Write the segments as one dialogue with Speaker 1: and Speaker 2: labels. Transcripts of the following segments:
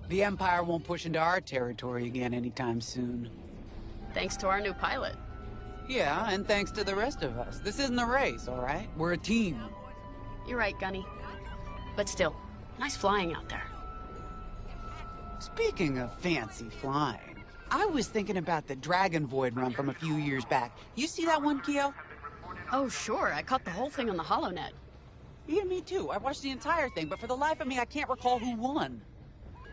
Speaker 1: The Empire won't push into our territory again anytime soon.
Speaker 2: Thanks to our new pilot.
Speaker 1: Yeah, and thanks to the rest of us. This isn't a race, all right? We're a team.
Speaker 2: You're right, Gunny. But still, nice flying out there.
Speaker 1: Speaking of fancy flying, I was thinking about the Dragon Void run from a few years back. You see that one, Keo?
Speaker 2: Oh, sure. I caught the whole thing on the HoloNet.
Speaker 1: Yeah, me too. I watched the entire thing, but for the life of me, I can't recall who won.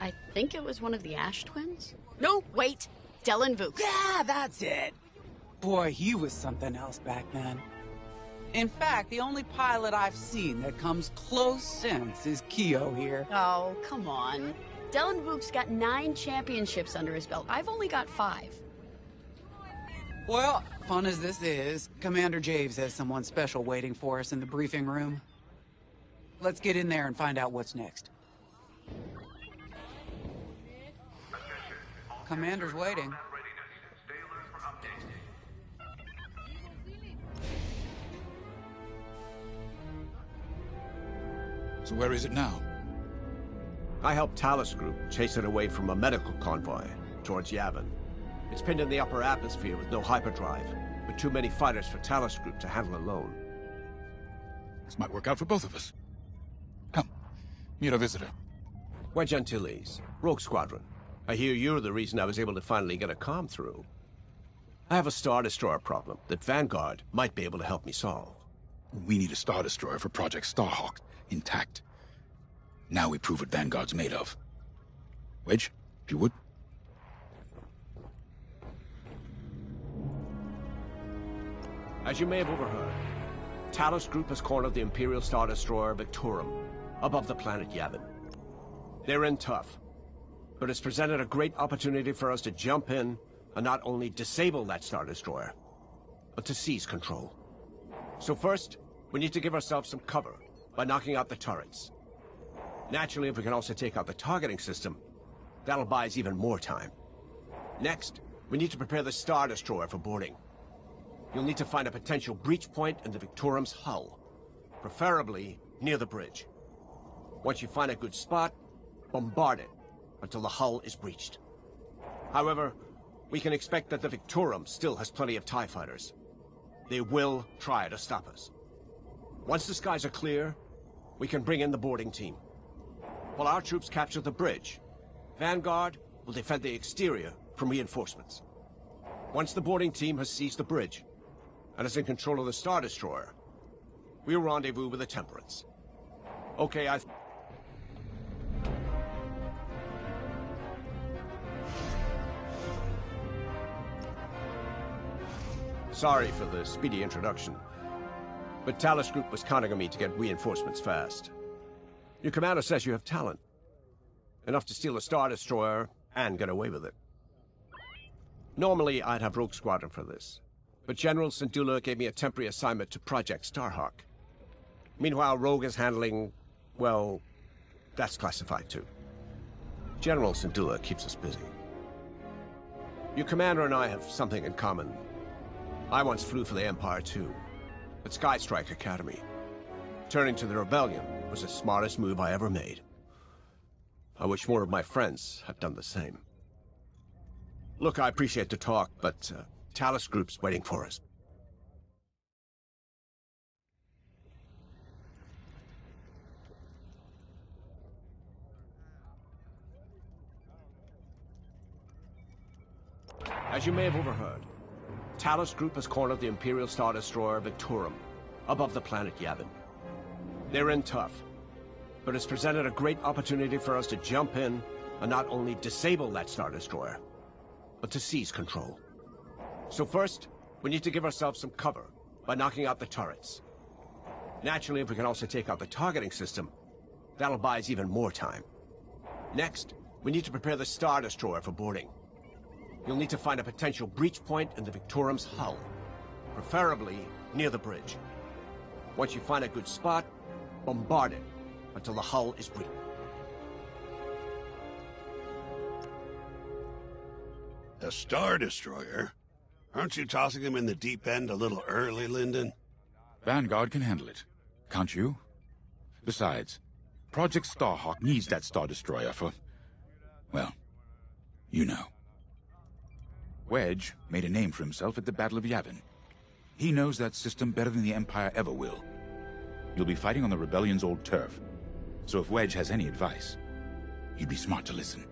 Speaker 2: I think it was one of the Ash twins? No, wait. Dylan Vooks.
Speaker 1: Yeah, that's it. Boy, he was something else back then. In fact, the only pilot I've seen that comes close since is Keo here.
Speaker 2: Oh, come on. Dylan Vooks got 9 championships under his belt. I've only got 5.
Speaker 1: Well, fun as this is, Commander Javes has someone special waiting for us in the briefing room. Let's get in there and find out what's next. Commander's waiting.
Speaker 3: So where is it now?
Speaker 4: I helped Talus Group chase it away from a medical convoy towards Yavin. It's pinned in the upper atmosphere with no hyperdrive, but too many fighters for Talus Group to handle alone.
Speaker 3: This might work out for both of us. Come, meet our visitor.
Speaker 4: We're Gentiles, Rogue Squadron. I hear you're the reason I was able to finally get a comm through. I have a Star Destroyer problem that Vanguard might be able to help me solve.
Speaker 3: We need a Star Destroyer for Project Starhawk, intact. Now we prove what Vanguard's made of. Wedge, if you would.
Speaker 4: As you may have overheard, Talus Group has cornered the Imperial Star Destroyer Victorum above the planet Yavin. They're in tough, but it's presented a great opportunity for us to jump in and not only disable that Star Destroyer, but to seize control. So first, we need to give ourselves some cover by knocking out the turrets. Naturally, if we can also take out the targeting system, that'll buy us even more time. Next, we need to prepare the Star Destroyer for boarding. You'll need to find a potential breach point in the Victorum's hull, preferably near the bridge. Once you find a good spot, bombard it until the hull is breached. However, we can expect that the Victorum still has plenty of TIE fighters. They will try to stop us. Once the skies are clear, we can bring in the boarding team. While our troops capture the bridge, Vanguard will defend the exterior from reinforcements. Once the boarding team has seized the bridge and is in control of the Star Destroyer, we'll rendezvous with the Temperance. Okay, Sorry for the speedy introduction, but Talus Group was counting on me to get reinforcements fast. Your commander says you have talent. Enough to steal a Star Destroyer and get away with it. Normally, I'd have Rogue Squadron for this, but General Syndulla gave me a temporary assignment to Project Starhawk. Meanwhile, Rogue is handling, well, that's classified too. General Syndulla keeps us busy. Your commander and I have something in common. I once flew for the Empire too, at Skystrike Academy. Turning to the Rebellion was the smartest move I ever made. I wish more of my friends had done the same. Look, I appreciate the talk, but Talus Group's waiting for us. As you may have overheard, Talus Group has cornered the Imperial Star Destroyer Victorum above the planet Yavin. They're in tough, but it's presented a great opportunity for us to jump in and not only disable that Star Destroyer, but to seize control. So first, we need to give ourselves some cover by knocking out the turrets. Naturally, if we can also take out the targeting system, that'll buy us even more time. Next, we need to prepare the Star Destroyer for boarding. You'll need to find a potential breach point in the Victorum's hull, preferably near the bridge. Once you find a good spot, bombard it until the hull is breached.
Speaker 5: A Star Destroyer? Aren't you tossing him in the deep end a little early, Lyndon?
Speaker 3: Vanguard can handle it. Can't you? Besides, Project Starhawk needs that Star Destroyer for... Well, you know. Wedge made a name for himself at the Battle of Yavin. He knows that system better than the Empire ever will. You'll be fighting on the Rebellion's old turf, so if Wedge has any advice, he'd be smart to listen.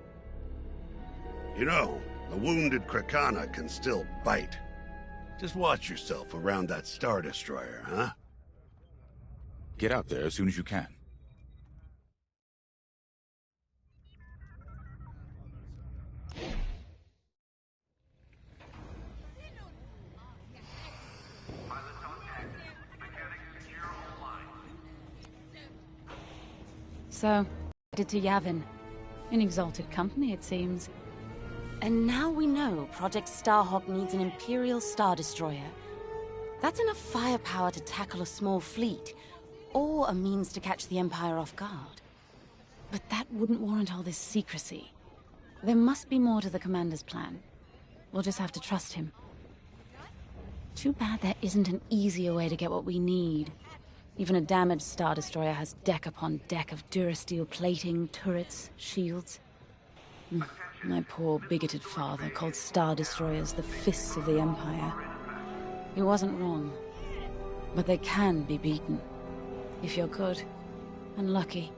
Speaker 5: You know, the wounded Krakana can still bite. Just watch yourself around that Star Destroyer, huh?
Speaker 3: Get out there as soon as you can.
Speaker 6: So, headed to Yavin. In exalted company, it seems.
Speaker 7: And now we know Project Starhawk needs an Imperial Star Destroyer. That's enough firepower to tackle a small fleet, or a means to catch the Empire off guard.
Speaker 6: But that wouldn't warrant all this secrecy. There must be more to the Commander's plan. We'll just have to trust him. Too bad there isn't an easier way to get what we need. Even a damaged Star Destroyer has deck upon deck of Durasteel plating, turrets, shields. My poor bigoted father called Star Destroyers the fists of the Empire. He wasn't wrong. But they can be beaten. If you're good and lucky.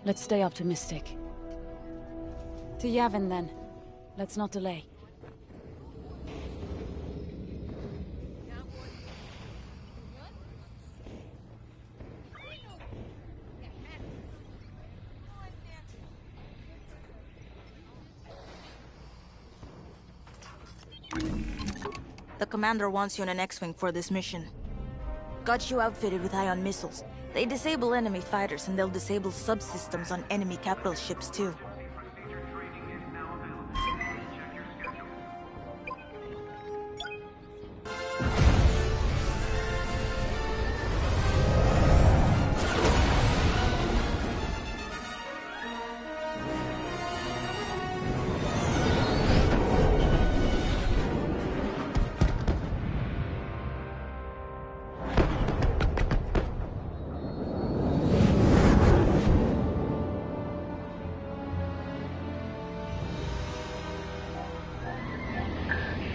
Speaker 6: Let's stay optimistic. To Yavin then. Let's not delay.
Speaker 7: The Commander wants you on an X-Wing for this mission. Got you outfitted with ion missiles. They disable enemy fighters, and they'll disable subsystems on enemy capital ships too.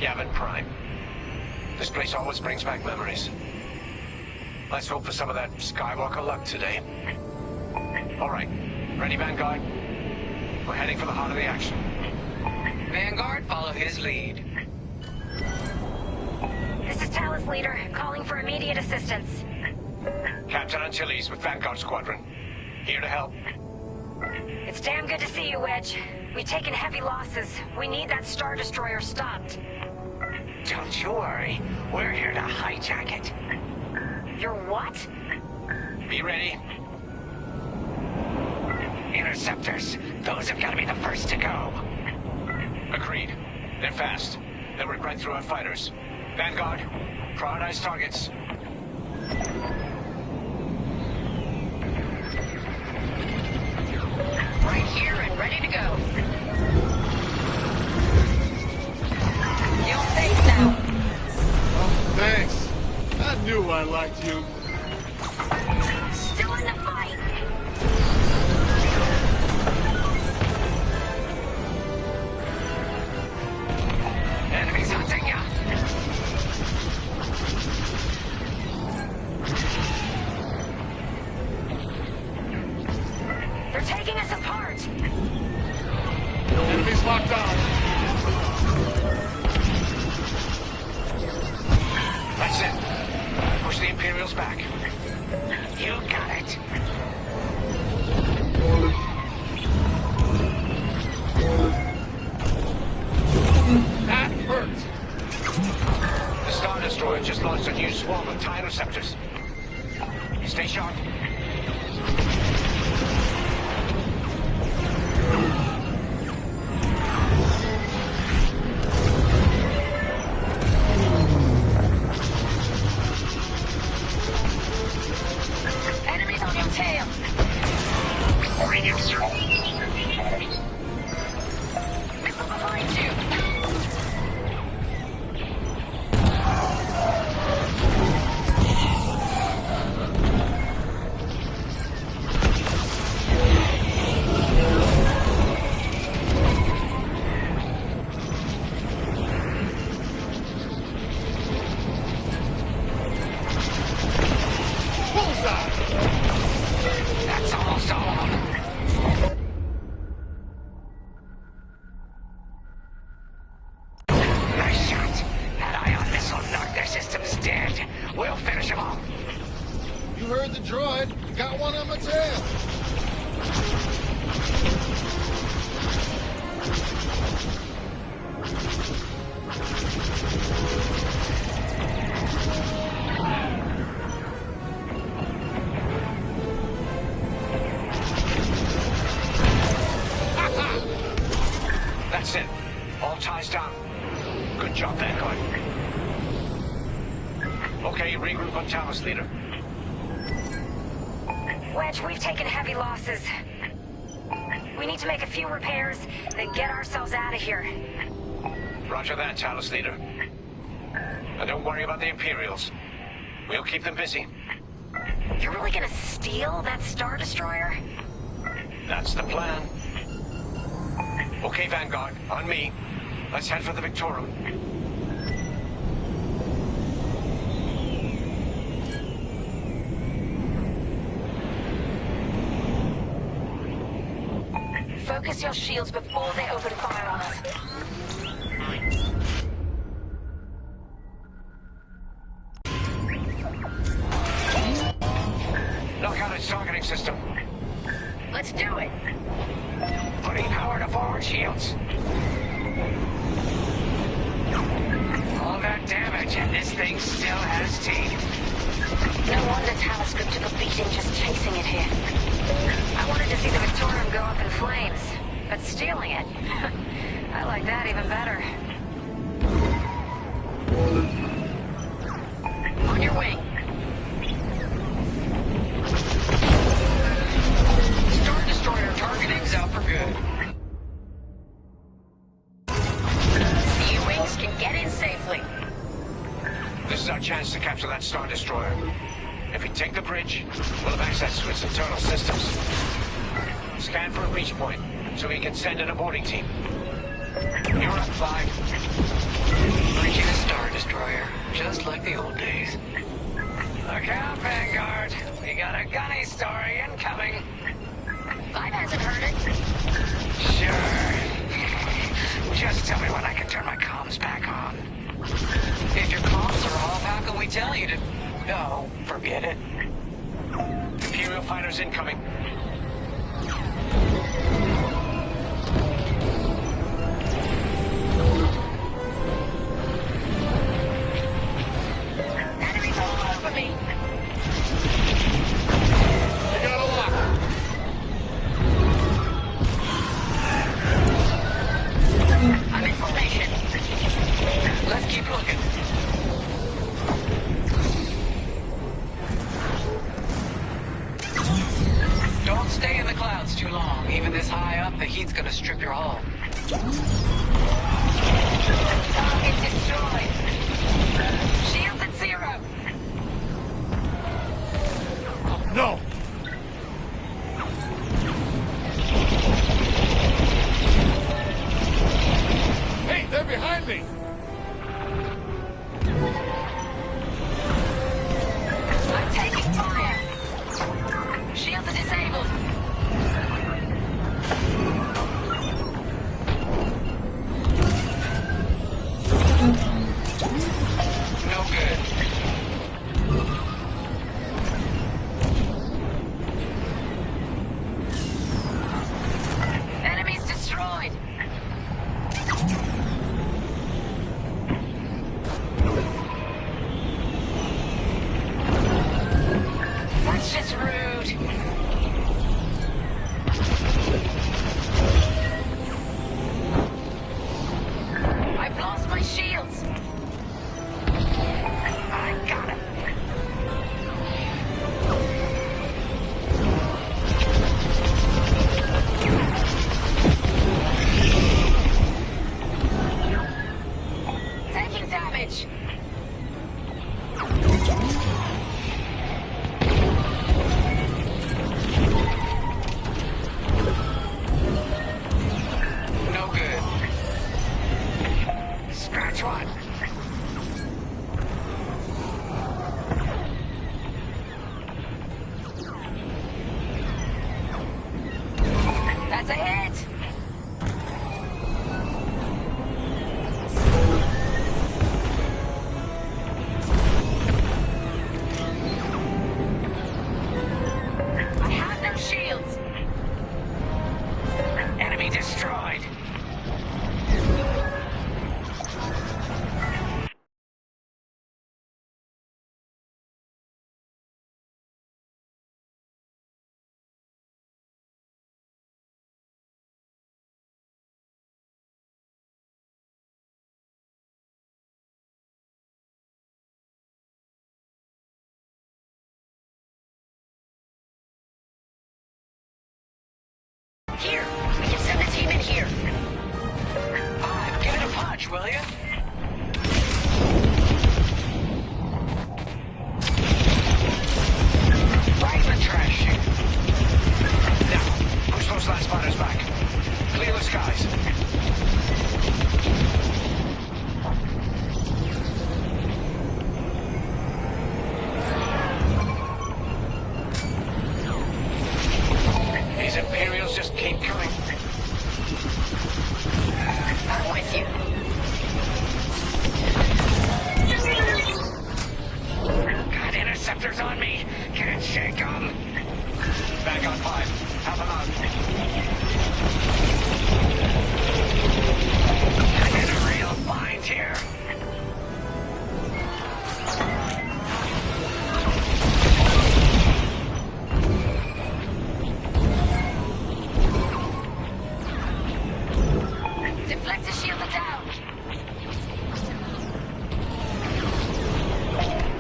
Speaker 4: Yavin Prime. This place always brings back memories. Let's hope for some of that Skywalker luck today. All right, ready, Vanguard? We're heading for the heart of the action.
Speaker 1: Vanguard, follow his lead.
Speaker 8: This is Talus Leader, calling for immediate assistance.
Speaker 4: Captain Antilles with Vanguard Squadron. Here to help.
Speaker 8: It's damn good to see you, Wedge. We've taken heavy losses. We need that Star Destroyer stopped.
Speaker 1: Don't you worry. We're here to hijack it.
Speaker 8: You're what?
Speaker 4: Be ready.
Speaker 1: Interceptors. Those have got to be the first to go.
Speaker 4: Agreed. They're fast. They'll rip right through our fighters. Vanguard, prioritize targets.
Speaker 8: Right here and ready to go. You're safe now.
Speaker 9: Oh, thanks. I knew I liked you.
Speaker 8: Still in the fight.
Speaker 1: Enemies hunting ya.
Speaker 8: They're taking us apart.
Speaker 9: Enemies locked on.
Speaker 4: That's it. Push the Imperials back.
Speaker 1: You got it.
Speaker 9: That hurts.
Speaker 4: The Star Destroyer just launched a new swarm of TIE interceptors. Stay sharp.
Speaker 8: Enemies on your tail. Missile behind you.
Speaker 10: system's dead. We'll finish him off.
Speaker 9: You heard the droid. Got one on my tail.
Speaker 10: That's it. All ties down. Good job, Vanguard. Okay, regroup on Talos, leader.
Speaker 8: Wedge, we've taken heavy losses. We need to make a few repairs, then get ourselves out of here.
Speaker 10: Roger that, Talos, leader. And don't worry about the Imperials. We'll keep them busy.
Speaker 8: You're really gonna steal that Star Destroyer?
Speaker 10: That's the plan. Okay, Vanguard, on me. Let's head for the Victorum.
Speaker 8: Focus your shields before they open fire on us.
Speaker 10: Knock out its targeting system.
Speaker 8: Let's do it.
Speaker 10: Putting power to forward shields. All that damage, and this thing still has teeth.
Speaker 8: No wonder Talos Group took a beating just chasing it here. I wanted to see the Victorum go up in flames, but stealing it, I like that even better. On your way.
Speaker 10: Star Destroyer targeting's out for good.
Speaker 8: The U-Wings can get in safely.
Speaker 10: This is our chance to capture that Star Destroyer. If we take the bridge, we'll have access to its internal systems. Scan for a reach point, so we can send in a boarding team. You're up, 5.
Speaker 11: Bridging a Star Destroyer, just like the old days.
Speaker 10: Look out, Vanguard. We got a gunny story incoming.
Speaker 8: 5 hasn't heard it.
Speaker 10: Sure. Just tell me when I can turn my comms back on.
Speaker 11: If your comms are off, how can we tell you to... No, forget it.
Speaker 10: Imperial fighters incoming.
Speaker 8: Enemies all over me.
Speaker 9: I got a lock.
Speaker 8: I'm in formation.
Speaker 11: Let's keep looking. Don't stay in the clouds too long. Even this high up, the heat's gonna strip your hull.
Speaker 8: Target destroyed. Shields at 0.
Speaker 9: No. Hey, they're behind me.
Speaker 8: I'm taking fire. Shields are disabled.
Speaker 11: No good.
Speaker 8: Enemies destroyed. That's just rude. I've lost my shields. I got it. Taking damage.
Speaker 11: No good.
Speaker 10: Scratch one.
Speaker 8: That's a hit.
Speaker 10: Take 'em. Back on 5. Help him out. I'm in a real bind here.
Speaker 8: Deflector shields are down.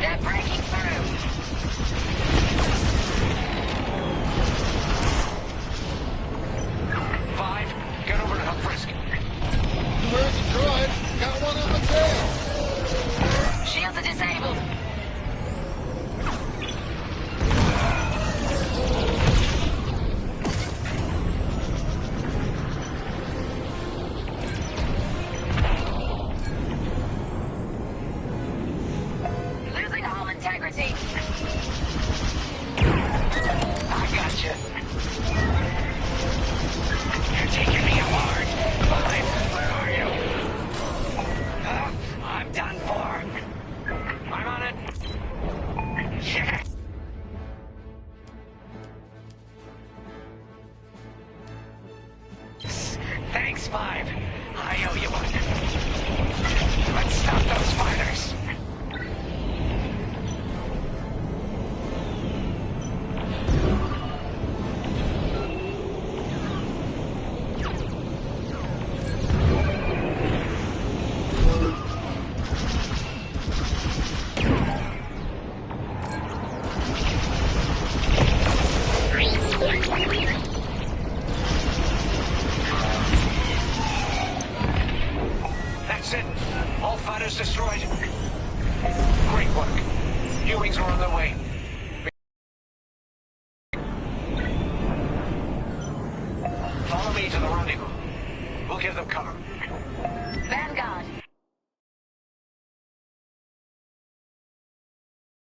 Speaker 8: They're breaking through.
Speaker 10: Five, get over to help Frisk.
Speaker 9: Where's the droid? Got one on the tail.
Speaker 8: Shields are disabled. Losing hull integrity.
Speaker 10: I gotcha. You're taking me apart. Five, where are you? I'm done for. I'm on it. Yeah. Thanks, Five. I owe you one. Let's stop those fighters. That's it. All fighters destroyed. Great work. New wings are on their way.